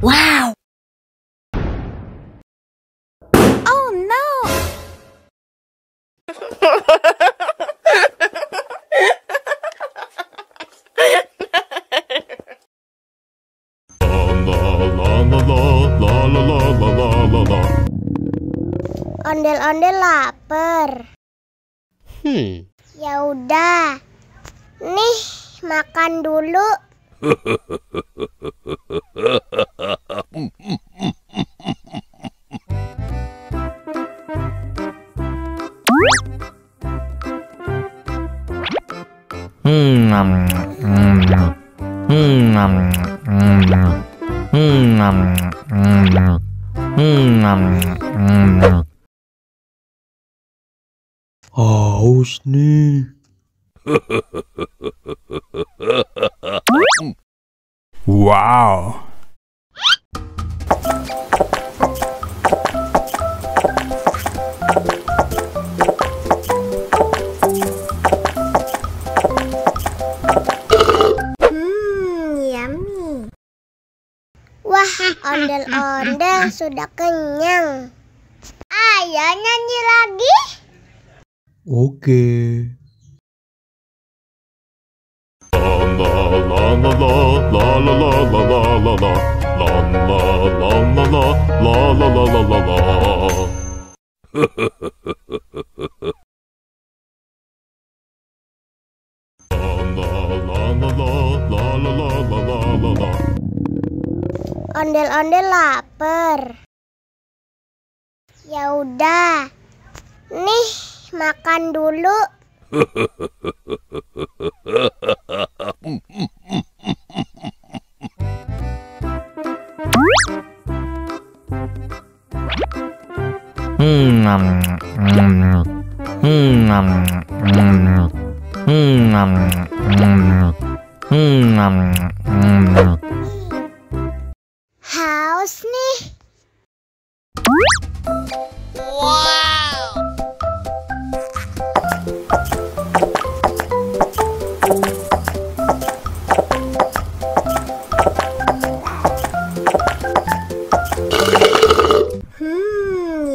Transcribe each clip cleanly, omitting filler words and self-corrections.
Wow! Oh no! Ondel-ondel lapar. Ya udah. Nih, makan dulu. Haus nih. Wow. Yummy. Wah, ondel-ondel sudah kenyang. Ayo nyanyi lagi. Oke. Ondel-ondel lapar. Ya udah. Nih, makan dulu. Haus nih.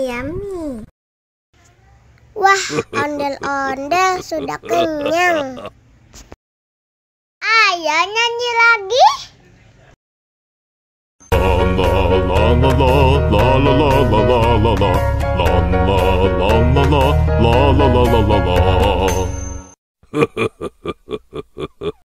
Yummy. Wah, ondel-ondel sudah kenyang. Ayo nyanyi lagi. La